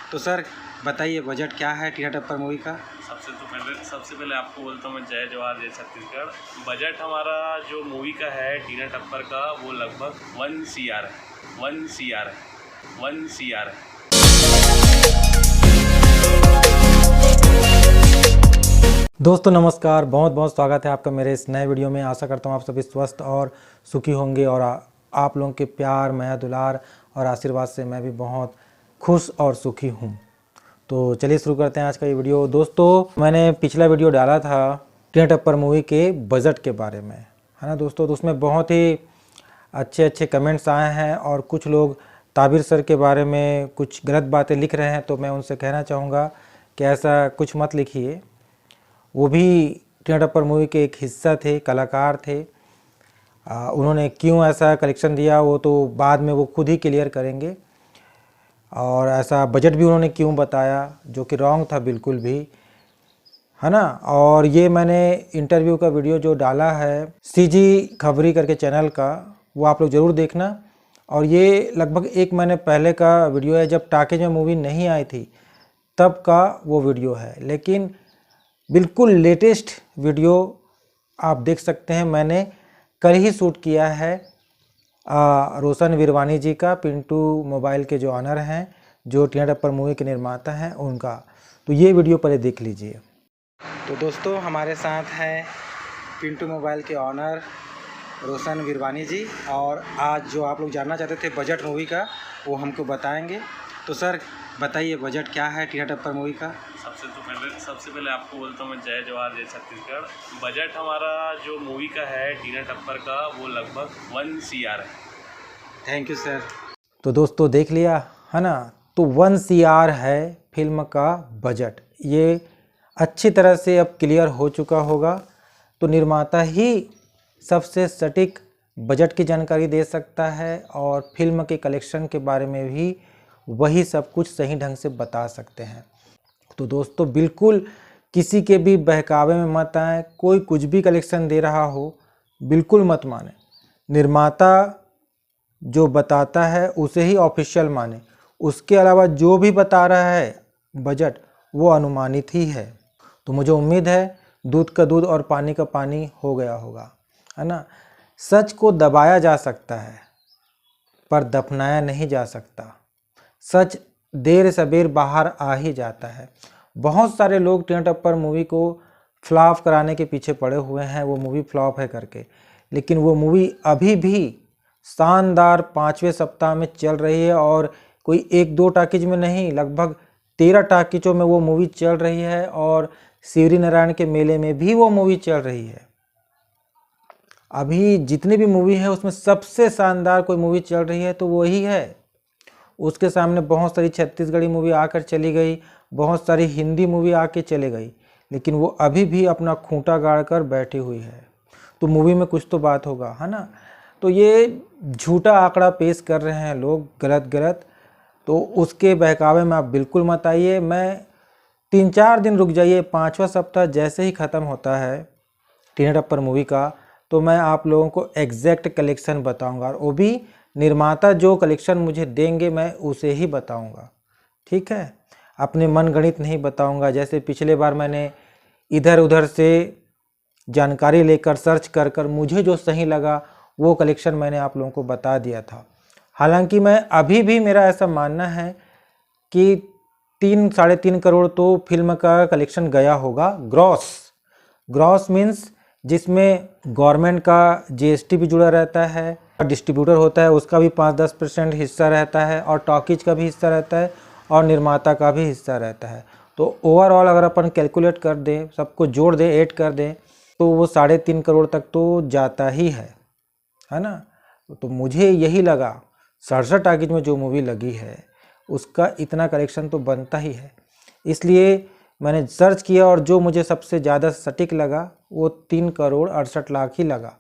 तो सर बताइए बजट क्या है टीना टप्पर मूवी का। सबसे पहले आपको बोलता हूँ मैं जय जवाहर जय छत्तीसगढ़। बजट हमारा जो मूवी का है टीना टप्पर का वो लगभग 1 CR है। 1 CR है। 1 CR है। दोस्तों नमस्कार, बहुत बहुत स्वागत है आपका मेरे इस नए वीडियो में। आशा करता हूँ आप सभी स्वस्थ और सुखी होंगे और आप लोगों के प्यार माया दुलार और आशीर्वाद से मैं भी बहुत खुश और सुखी हूँ। तो चलिए शुरू करते हैं आज का ये वीडियो। दोस्तों मैंने पिछला वीडियो डाला था टीना टप्पर मूवी के बजट के बारे में, है ना दोस्तों। तो उसमें बहुत ही अच्छे अच्छे कमेंट्स आए हैं और कुछ लोग ताबिर सर के बारे में कुछ गलत बातें लिख रहे हैं। तो मैं उनसे कहना चाहूँगा कि ऐसा कुछ मत लिखिए। वो भी टीना टप्पर मूवी के एक हिस्सा थे, कलाकार थे। उन्होंने क्यों ऐसा कलेक्शन दिया वो तो बाद में वो खुद ही क्लियर करेंगे। और ऐसा बजट भी उन्होंने क्यों बताया जो कि रॉन्ग था बिल्कुल भी, है ना। और ये मैंने इंटरव्यू का वीडियो जो डाला है सीजी खबरी करके चैनल का, वो आप लोग ज़रूर देखना। और ये लगभग 1 महीने पहले का वीडियो है, जब टाकीज में मूवी नहीं आई थी तब का वो वीडियो है। लेकिन बिल्कुल लेटेस्ट वीडियो आप देख सकते हैं। मैंने कल ही शूट किया है रोशन वीरवानी जी का, पिंटू मोबाइल के जो ऑनर हैं, जो टीना टप्पर मूवी के निर्माता हैं, उनका। तो ये वीडियो पहले देख लीजिए। तो दोस्तों हमारे साथ हैं पिंटू मोबाइल के ऑनर रोशन वीरवानी जी, और आज जो आप लोग जानना चाहते थे बजट मूवी का वो हमको बताएंगे। तो सर बताइए बजट क्या है टीना टप्पर मूवी का। सबसे पहले आपको बोलता हूँ मैं जय जवाहर जय छत्तीसगढ़। बजट हमारा जो मूवी का है टीना टप्पर का वो लगभग 1 CR है। Thank you sir. तो दोस्तों देख लिया है ना। तो 1 CR है फिल्म का बजट। ये अच्छी तरह से अब क्लियर हो चुका होगा। तो निर्माता ही सबसे सटीक बजट की जानकारी दे सकता है और फिल्म के कलेक्शन के बारे में भी वही सब कुछ सही ढंग से बता सकते हैं। तो दोस्तों बिल्कुल किसी के भी बहकावे में मत आए। कोई कुछ भी कलेक्शन दे रहा हो बिल्कुल मत माने। निर्माता जो बताता है उसे ही ऑफिशियल माने। उसके अलावा जो भी बता रहा है बजट वो अनुमानित ही है। तो मुझे उम्मीद है दूध का दूध और पानी का पानी हो गया होगा, है ना। सच को दबाया जा सकता है पर दफनाया नहीं जा सकता। सच देर सबेर बाहर आ ही जाता है। बहुत सारे लोग टीना टप्पर मूवी को फ्लॉप कराने के पीछे पड़े हुए हैं, वो मूवी फ्लॉप है करके। लेकिन वो मूवी अभी भी शानदार 5वें सप्ताह में चल रही है और कोई 1-2 टाकीज में नहीं, लगभग 13 टाकीजों में वो मूवी चल रही है। और शिवरी नारायण के मेले में भी वो मूवी चल रही है। अभी जितनी भी मूवी है उसमें सबसे शानदार कोई मूवी चल रही है तो वही है। उसके सामने बहुत सारी छत्तीसगढ़ी मूवी आकर चली गई, बहुत सारी हिंदी मूवी आके चले गई, लेकिन वो अभी भी अपना खूंटा गाड़ कर बैठी हुई है। तो मूवी में कुछ तो बात होगा, है ना। तो ये झूठा आंकड़ा पेश कर रहे हैं लोग गलत। तो उसके बहकावे में आप बिल्कुल मत आइए। मैं 3-4 दिन रुक जाइए। 5वां सप्ताह जैसे ही ख़त्म होता है टीना टप्पर मूवी का, तो मैं आप लोगों को एग्जैक्ट कलेक्शन बताऊंगा। और वो भी निर्माता जो कलेक्शन मुझे देंगे मैं उसे ही बताऊंगा, ठीक है। अपने मन गणित नहीं बताऊंगा। जैसे पिछले बार मैंने इधर उधर से जानकारी लेकर सर्च कर मुझे जो सही लगा वो कलेक्शन मैंने आप लोगों को बता दिया था। हालांकि मैं अभी भी मेरा ऐसा मानना है कि 3-3.5 करोड़ तो फिल्म का कलेक्शन गया होगा। ग्रॉस मीन्स जिसमें गवर्नमेंट का GST भी जुड़ा रहता है, डिस्ट्रीब्यूटर होता है उसका भी 5-10% हिस्सा रहता है, और टॉकीज का भी हिस्सा रहता है, और निर्माता का भी हिस्सा रहता है। तो ओवरऑल अगर अपन कैलकुलेट कर दें, सबको जोड़ दें, ऐड कर दें, तो वो 3.5 करोड़ तक तो जाता ही है ना। तो मुझे यही लगा 67 टाकीज में जो मूवी लगी है उसका इतना कलेक्शन तो बनता ही है। इसलिए मैंने सर्च किया और जो मुझे सबसे ज़्यादा सटीक लगा वो 3 करोड़ 68 लाख ही लगा।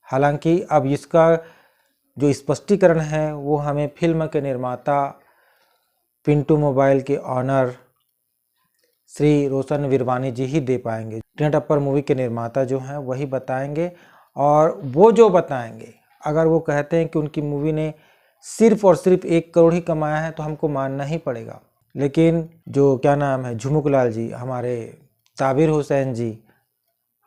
हालांकि अब इसका जो स्पष्टीकरण है वो हमें फिल्म के निर्माता पिंटू मोबाइल के ऑनर श्री रोशन वीरवानी जी ही दे पाएंगे। टीना टप्पर मूवी के निर्माता जो हैं वही बताएंगे। और वो जो बताएंगे, अगर वो कहते हैं कि उनकी मूवी ने सिर्फ और सिर्फ 1 करोड़ ही कमाया है तो हमको मानना ही पड़ेगा। लेकिन जो क्या नाम है झुमुक लाल जी, हमारे ताबिर हुसैन जी,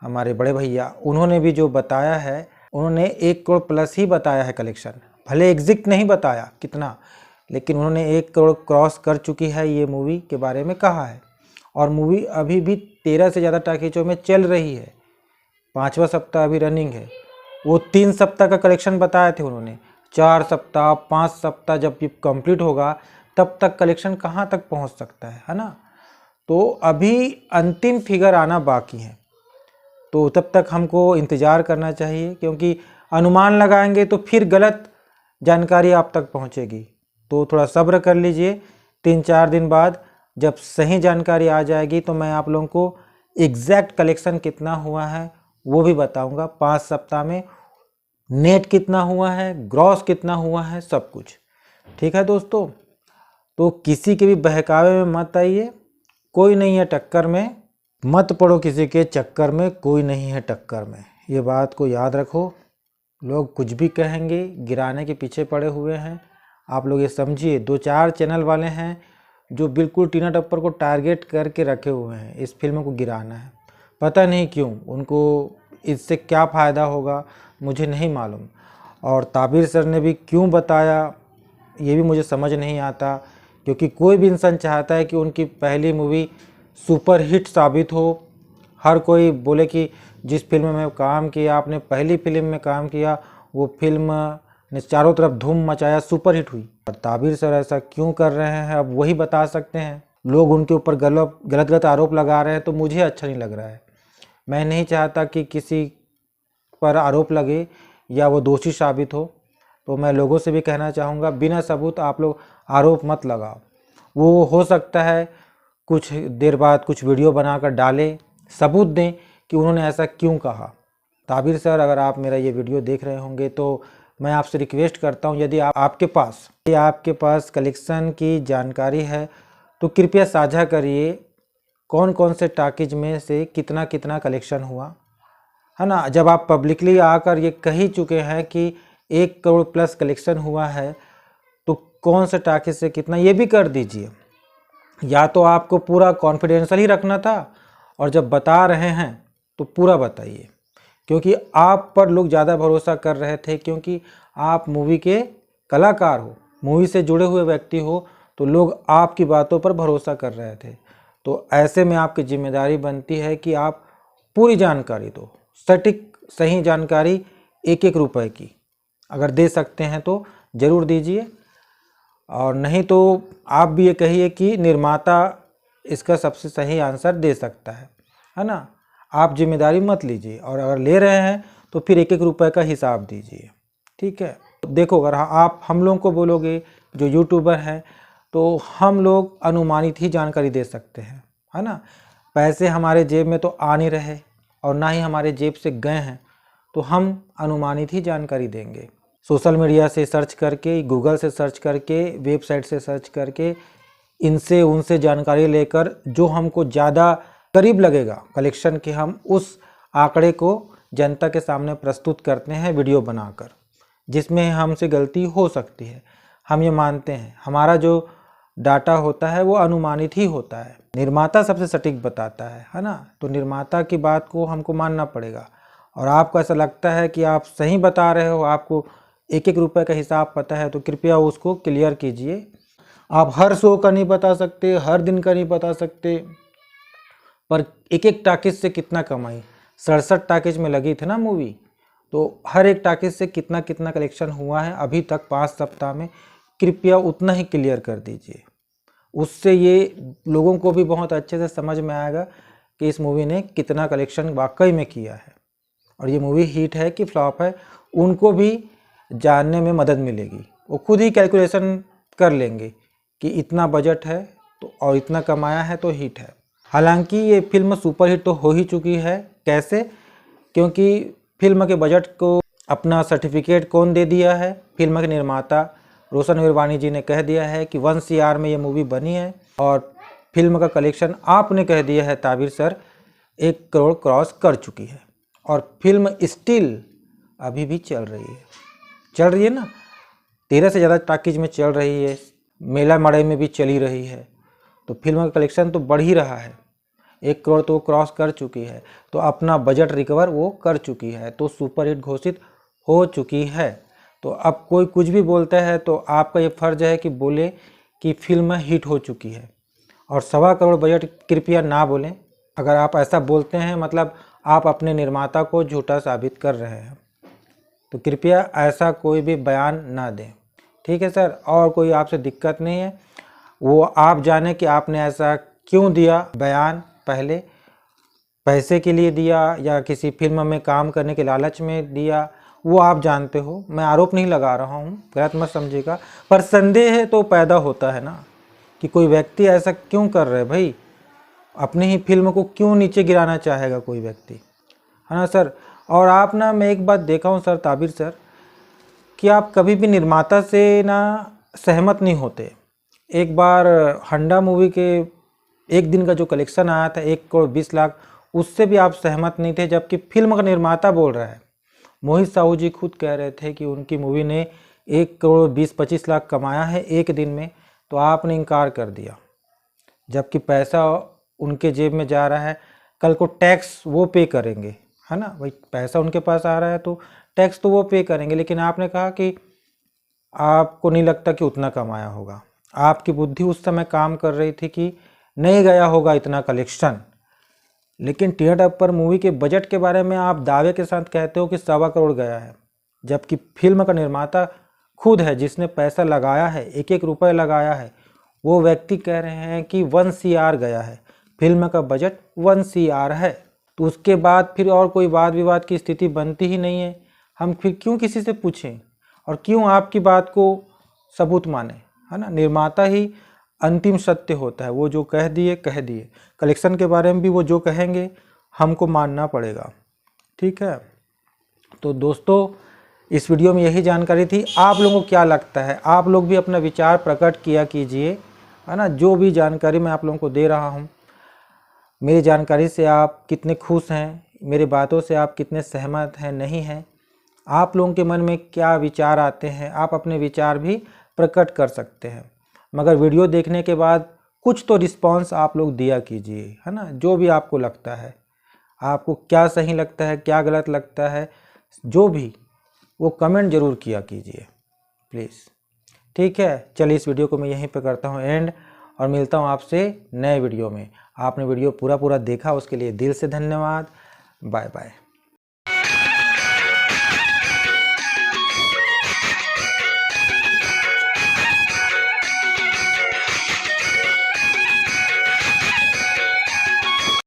हमारे बड़े भैया, उन्होंने भी जो बताया है, उन्होंने 1 करोड़ प्लस ही बताया है कलेक्शन। भले एग्जैक्ट नहीं बताया कितना, लेकिन उन्होंने 1 करोड़ क्रॉस कर चुकी है ये मूवी के बारे में कहा है। और मूवी अभी भी 13 से ज़्यादा टाकीजों में चल रही है। 5वां सप्ताह अभी रनिंग है। वो 3 सप्ताह का कलेक्शन बताए थे उन्होंने। 4 सप्ताह 5 सप्ताह जब ये कंप्लीट होगा तब तक कलेक्शन कहाँ तक पहुँच सकता है ना। तो अभी अंतिम फिगर आना बाकी है, तो तब तक हमको इंतज़ार करना चाहिए, क्योंकि अनुमान लगाएंगे तो फिर गलत जानकारी आप तक पहुंचेगी। तो थोड़ा सब्र कर लीजिए। 3-4 दिन बाद जब सही जानकारी आ जाएगी तो मैं आप लोगों को एग्जैक्ट कलेक्शन कितना हुआ है वो भी बताऊंगा। 5 सप्ताह में नेट कितना हुआ है, ग्रॉस कितना हुआ है, सब कुछ। ठीक है दोस्तों, तो किसी के भी बहकावे में मत आइए, कोई नहीं है टक्कर में। मत पड़ो किसी के चक्कर में, कोई नहीं है टक्कर में। ये बात को याद रखो। लोग कुछ भी कहेंगे, गिराने के पीछे पड़े हुए हैं। आप लोग ये समझिए, 2-4 चैनल वाले हैं जो बिल्कुल टीना टप्पर को टारगेट करके रखे हुए हैं, इस फिल्म को गिराना है। पता नहीं क्यों, उनको इससे क्या फ़ायदा होगा मुझे नहीं मालूम। और ताबिर सर ने भी क्यों बताया ये भी मुझे समझ नहीं आता, क्योंकि कोई भी इंसान चाहता है कि उनकी पहली मूवी सुपर हिट साबित हो। हर कोई बोले कि जिस फिल्म में काम किया, आपने पहली फिल्म में काम किया, वो फिल्म ने चारों तरफ धूम मचाया, सुपर हिट हुई। और ताबिर सर ऐसा क्यों कर रहे हैं अब वही बता सकते हैं। लोग उनके ऊपर गलत आरोप लगा रहे हैं तो मुझे अच्छा नहीं लग रहा है। मैं नहीं चाहता कि किसी पर आरोप लगे या वो दोषी साबित हो। तो मैं लोगों से भी कहना चाहूँगा, बिना सबूत आप लोग आरोप मत लगाओ। वो हो सकता है कुछ देर बाद कुछ वीडियो बनाकर डालें, सबूत दें कि उन्होंने ऐसा क्यों कहा। ताबिर सर, अगर आप मेरा ये वीडियो देख रहे होंगे तो मैं आपसे रिक्वेस्ट करता हूँ, यदि आपके पास कलेक्शन की जानकारी है तो कृपया साझा करिए, कौन कौन से टाकीज में से कितना कितना कलेक्शन हुआ है ना। जब आप पब्लिकली आकर ये कह ही चुके हैं कि 1 करोड़ प्लस कलेक्शन हुआ है, तो कौन से टाकीज से कितना ये भी कर दीजिए। या तो आपको पूरा कॉन्फिडेंशियल ही रखना था, और जब बता रहे हैं तो पूरा बताइए, क्योंकि आप पर लोग ज़्यादा भरोसा कर रहे थे, क्योंकि आप मूवी के कलाकार हो, मूवी से जुड़े हुए व्यक्ति हो, तो लोग आपकी बातों पर भरोसा कर रहे थे। तो ऐसे में आपकी जिम्मेदारी बनती है कि आप पूरी जानकारी दो, सटीक सही जानकारी 1-1 रुपए की। अगर दे सकते हैं तो ज़रूर दीजिए, और नहीं तो आप भी ये कहिए कि निर्माता इसका सबसे सही आंसर दे सकता है ना। आप जिम्मेदारी मत लीजिए, और अगर ले रहे हैं तो फिर 1-1 रुपए का हिसाब दीजिए। ठीक है, देखो, अगर आप हम लोगों को बोलोगे जो यूट्यूबर हैं, तो हम लोग अनुमानित ही जानकारी दे सकते हैं, है ना। पैसे हमारे जेब में तो आ नहीं रहे और ना ही हमारे जेब से गए हैं, तो हम अनुमानित ही जानकारी देंगे। सोशल मीडिया से सर्च करके, गूगल से सर्च करके, वेबसाइट से सर्च करके, इनसे उनसे जानकारी लेकर जो हमको ज़्यादा करीब लगेगा कलेक्शन के, हम उस आंकड़े को जनता के सामने प्रस्तुत करते हैं वीडियो बनाकर, जिसमें हमसे गलती हो सकती है। हम ये मानते हैं, हमारा जो डाटा होता है वो अनुमानित ही होता है। निर्माता सबसे सटीक बताता है ना। तो निर्माता की बात को हमको मानना पड़ेगा। और आपको ऐसा लगता है कि आप सही बता रहे हो, आपको 1-1 रुपए का हिसाब पता है, तो कृपया उसको क्लियर कीजिए। आप हर शो का नहीं बता सकते, हर दिन का नहीं बता सकते, पर 1-1 टाकीज से कितना कमाई। 67 टाकीज में लगी थी ना मूवी, तो हर एक टाकीज से कितना कितना कलेक्शन हुआ है अभी तक 5 सप्ताह में, कृपया उतना ही क्लियर कर दीजिए। उससे ये लोगों को भी बहुत अच्छे से समझ में आएगा कि इस मूवी ने कितना कलेक्शन वाकई में किया है, और ये मूवी हिट है कि फ्लॉप है, उनको भी जानने में मदद मिलेगी। वो खुद ही कैलकुलेशन कर लेंगे कि इतना बजट है तो और इतना कमाया है तो हिट है। हालांकि ये फिल्म सुपर हिट तो हो ही चुकी है। कैसे? क्योंकि फिल्म के बजट को अपना सर्टिफिकेट कौन दे दिया है? फिल्म के निर्माता रोशन वीरवानी जी ने कह दिया है कि 1 CR में ये मूवी बनी है, और फिल्म का कलेक्शन आपने कह दिया है ताबिर सर 1 करोड़ क्रॉस कर चुकी है, और फिल्म स्टिल अभी भी चल रही है ना। 13 से ज़्यादा टाकीज में चल रही है, मेला मड़ई में भी चली रही है। तो फिल्म का कलेक्शन तो बढ़ ही रहा है, 1 करोड़ तो क्रॉस कर चुकी है, तो अपना बजट रिकवर वो कर चुकी है, तो सुपर हिट घोषित हो चुकी है। तो अब कोई कुछ भी बोलता है तो आपका ये फर्ज है कि बोले कि फिल्म हिट हो चुकी है, और 1.25 करोड़ बजट कृपया ना बोलें। अगर आप ऐसा बोलते हैं मतलब आप अपने निर्माता को झूठा साबित कर रहे हैं, तो कृपया ऐसा कोई भी बयान ना दें, ठीक है सर। और कोई आपसे दिक्कत नहीं है, वो आप जाने कि आपने ऐसा क्यों दिया बयान, पहले पैसे के लिए दिया या किसी फिल्म में काम करने के लालच में दिया, वो आप जानते हो। मैं आरोप नहीं लगा रहा हूँ, गलत मत समझिएगा, पर संदेह है तो पैदा होता है ना कि कोई व्यक्ति ऐसा क्यों कर रहे भाई, अपनी ही फिल्म को क्यों नीचे गिराना चाहेगा कोई व्यक्ति, है ना सर। और आप ना, मैं एक बात देखा हूँ सर ताबिर सर, कि आप कभी भी निर्माता से ना सहमत नहीं होते। एक बार हंडा मूवी के एक दिन का जो कलेक्शन आया था 1 करोड़ 20 लाख, उससे भी आप सहमत नहीं थे, जबकि फिल्म का निर्माता बोल रहा है। मोहित साहू जी खुद कह रहे थे कि उनकी मूवी ने 1 करोड़ 20-25 लाख कमाया है एक दिन में, तो आपने इनकार कर दिया, जबकि पैसा उनके जेब में जा रहा है, कल को टैक्स वो पे करेंगे, है ना भाई, पैसा उनके पास आ रहा है तो टैक्स तो वो पे करेंगे। लेकिन आपने कहा कि आपको नहीं लगता कि उतना कमाया होगा, आपकी बुद्धि उस समय काम कर रही थी कि नहीं गया होगा इतना कलेक्शन। लेकिन टीना टप्पर मूवी के बजट के बारे में आप दावे के साथ कहते हो कि 1.25 करोड़ गया है, जबकि फिल्म का निर्माता खुद है जिसने पैसा लगाया है, 1-1 रुपये लगाया है, वो व्यक्ति कह रहे हैं कि 1 CR गया है, फिल्म का बजट 1 CR है। तो उसके बाद फिर और कोई वाद विवाद की स्थिति बनती ही नहीं है। हम फिर क्यों किसी से पूछें और क्यों आपकी बात को सबूत माने, है ना। निर्माता ही अंतिम सत्य होता है, वो जो कह दिए कह दिए। कलेक्शन के बारे में भी वो जो कहेंगे हमको मानना पड़ेगा, ठीक है। तो दोस्तों, इस वीडियो में यही जानकारी थी। आप लोगों को क्या लगता है, आप लोग भी अपना विचार प्रकट किया कीजिए, है ना। जो भी जानकारी मैं आप लोगों को दे रहा हूँ, मेरी जानकारी से आप कितने खुश हैं, मेरी बातों से आप कितने सहमत हैं, नहीं हैं, आप लोगों के मन में क्या विचार आते हैं, आप अपने विचार भी प्रकट कर सकते हैं। मगर वीडियो देखने के बाद कुछ तो रिस्पांस आप लोग दिया कीजिए, है ना। जो भी आपको लगता है, आपको क्या सही लगता है, क्या गलत लगता है, जो भी, वो कमेंट ज़रूर किया कीजिए प्लीज़, ठीक है। चलिए, इस वीडियो को मैं यहीं पे करता हूँ एंड, और मिलता हूँ आपसे नए वीडियो में। आपने वीडियो पूरा देखा, उसके लिए दिल से धन्यवाद। Bye bye.